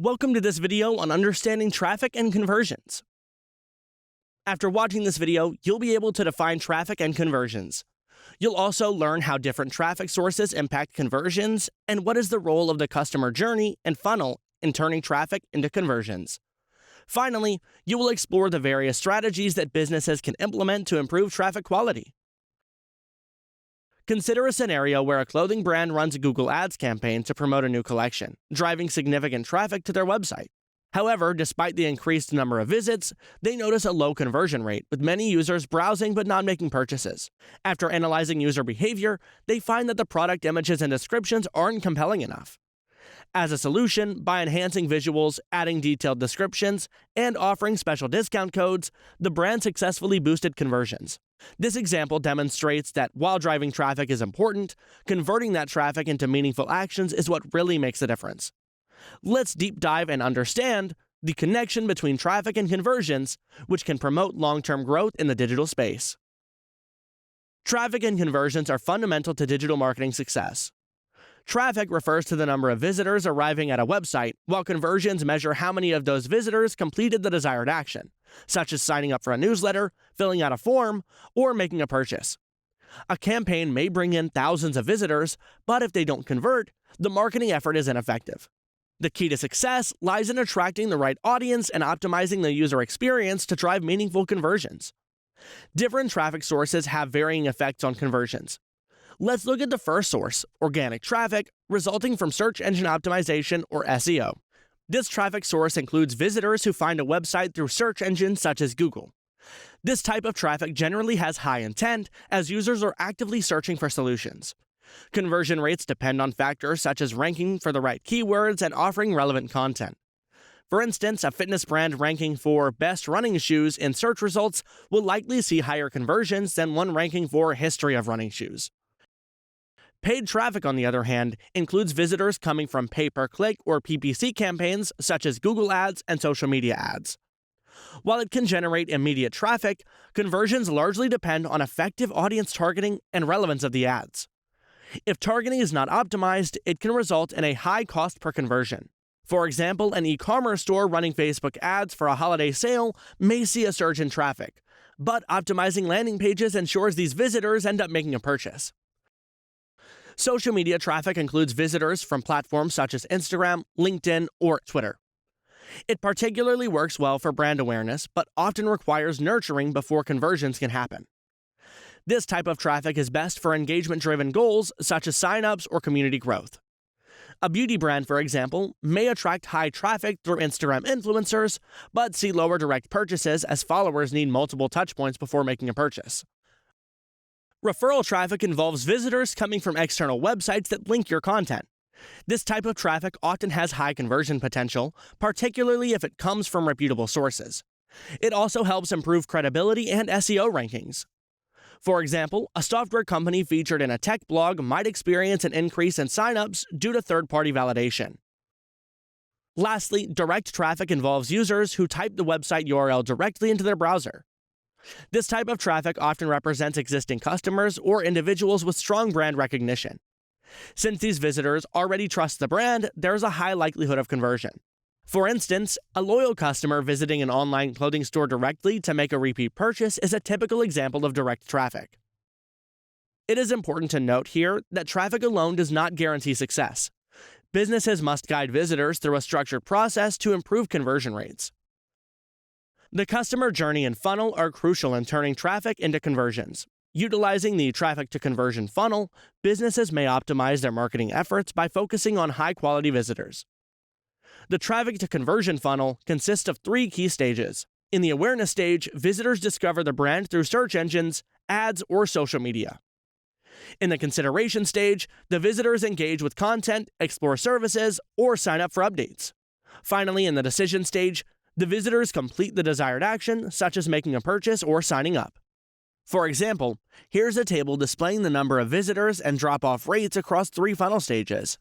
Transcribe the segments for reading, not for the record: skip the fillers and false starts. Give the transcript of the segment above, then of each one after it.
Welcome to this video on understanding traffic and conversions. After watching this video, you'll be able to define traffic and conversions. You'll also learn how different traffic sources impact conversions and what is the role of the customer journey and funnel in turning traffic into conversions. Finally, you will explore the various strategies that businesses can implement to improve traffic quality. Consider a scenario where a clothing brand runs a Google Ads campaign to promote a new collection, driving significant traffic to their website. However, despite the increased number of visits, they notice a low conversion rate, with many users browsing but not making purchases. After analyzing user behavior, they find that the product images and descriptions aren't compelling enough. As a solution, by enhancing visuals, adding detailed descriptions, and offering special discount codes, the brand successfully boosted conversions. This example demonstrates that while driving traffic is important, converting that traffic into meaningful actions is what really makes a difference. Let's deep dive and understand the connection between traffic and conversions, which can promote long-term growth in the digital space. Traffic and conversions are fundamental to digital marketing success. Traffic refers to the number of visitors arriving at a website, while conversions measure how many of those visitors completed the desired action, such as signing up for a newsletter, filling out a form, or making a purchase. A campaign may bring in thousands of visitors, but if they don't convert, the marketing effort is ineffective. The key to success lies in attracting the right audience and optimizing the user experience to drive meaningful conversions. Different traffic sources have varying effects on conversions. Let's look at the first source, organic traffic, resulting from search engine optimization or SEO. This traffic source includes visitors who find a website through search engines such as Google. This type of traffic generally has high intent, as users are actively searching for solutions. Conversion rates depend on factors such as ranking for the right keywords and offering relevant content. For instance, a fitness brand ranking for best running shoes in search results will likely see higher conversions than one ranking for history of running shoes. Paid traffic, on the other hand, includes visitors coming from pay-per-click or PPC campaigns such as Google Ads and social media ads. While it can generate immediate traffic, conversions largely depend on effective audience targeting and relevance of the ads. If targeting is not optimized, it can result in a high cost per conversion. For example, an e-commerce store running Facebook ads for a holiday sale may see a surge in traffic, but optimizing landing pages ensures these visitors end up making a purchase. Social media traffic includes visitors from platforms such as Instagram, LinkedIn, or Twitter. It particularly works well for brand awareness, but often requires nurturing before conversions can happen. This type of traffic is best for engagement-driven goals such as signups or community growth. A beauty brand, for example, may attract high traffic through Instagram influencers, but see lower direct purchases as followers need multiple touchpoints before making a purchase. Referral traffic involves visitors coming from external websites that link your content. This type of traffic often has high conversion potential, particularly if it comes from reputable sources. It also helps improve credibility and SEO rankings. For example, a software company featured in a tech blog might experience an increase in signups due to third-party validation. Lastly, direct traffic involves users who type the website URL directly into their browser. This type of traffic often represents existing customers or individuals with strong brand recognition. Since these visitors already trust the brand, there is a high likelihood of conversion. For instance, a loyal customer visiting an online clothing store directly to make a repeat purchase is a typical example of direct traffic. It is important to note here that traffic alone does not guarantee success. Businesses must guide visitors through a structured process to improve conversion rates. The customer journey and funnel are crucial in turning traffic into conversions. Utilizing the traffic to conversion funnel, businesses may optimize their marketing efforts by focusing on high-quality visitors. The traffic to conversion funnel consists of 3 key stages. In the awareness stage, visitors discover the brand through search engines, ads, or social media. In the consideration stage, the visitors engage with content, explore services, or sign up for updates. Finally, in the decision stage, the visitors complete the desired action, such as making a purchase or signing up. For example, here's a table displaying the number of visitors and drop-off rates across 3 funnel stages.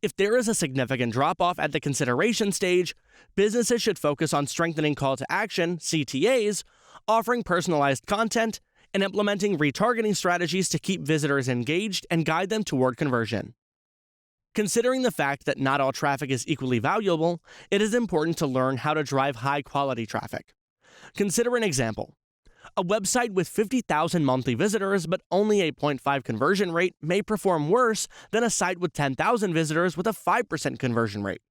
If there is a significant drop-off at the consideration stage, businesses should focus on strengthening call to action, CTAs, offering personalized content, and implementing retargeting strategies to keep visitors engaged and guide them toward conversion. Considering the fact that not all traffic is equally valuable, it is important to learn how to drive high-quality traffic. Consider an example. A website with 50,000 monthly visitors but only a 0.5 conversion rate may perform worse than a site with 10,000 visitors with a 5% conversion rate.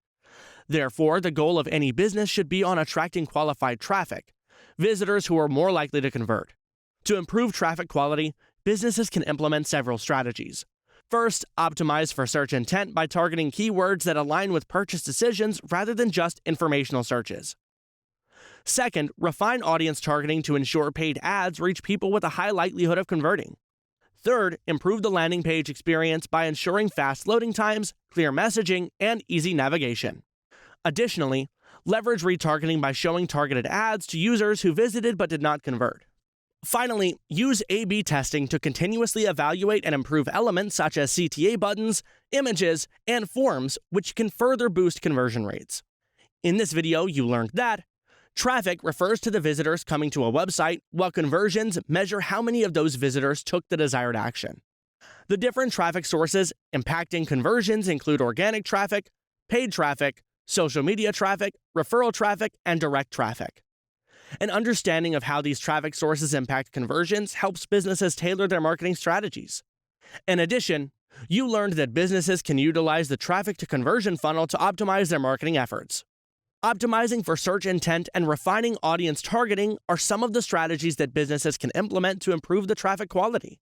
Therefore, the goal of any business should be on attracting qualified traffic, visitors who are more likely to convert. To improve traffic quality, businesses can implement several strategies. First, optimize for search intent by targeting keywords that align with purchase decisions rather than just informational searches. Second, refine audience targeting to ensure paid ads reach people with a high likelihood of converting. Third, improve the landing page experience by ensuring fast loading times, clear messaging, and easy navigation. Additionally, leverage retargeting by showing targeted ads to users who visited but did not convert. Finally, use A/B testing to continuously evaluate and improve elements such as CTA buttons, images, and forms, which can further boost conversion rates. In this video, you learned that traffic refers to the visitors coming to a website, while conversions measure how many of those visitors took the desired action. The different traffic sources impacting conversions include organic traffic, paid traffic, social media traffic, referral traffic, and direct traffic. An understanding of how these traffic sources impact conversions helps businesses tailor their marketing strategies. In addition, you learned that businesses can utilize the traffic to conversion funnel to optimize their marketing efforts. Optimizing for search intent and refining audience targeting are some of the strategies that businesses can implement to improve the traffic quality.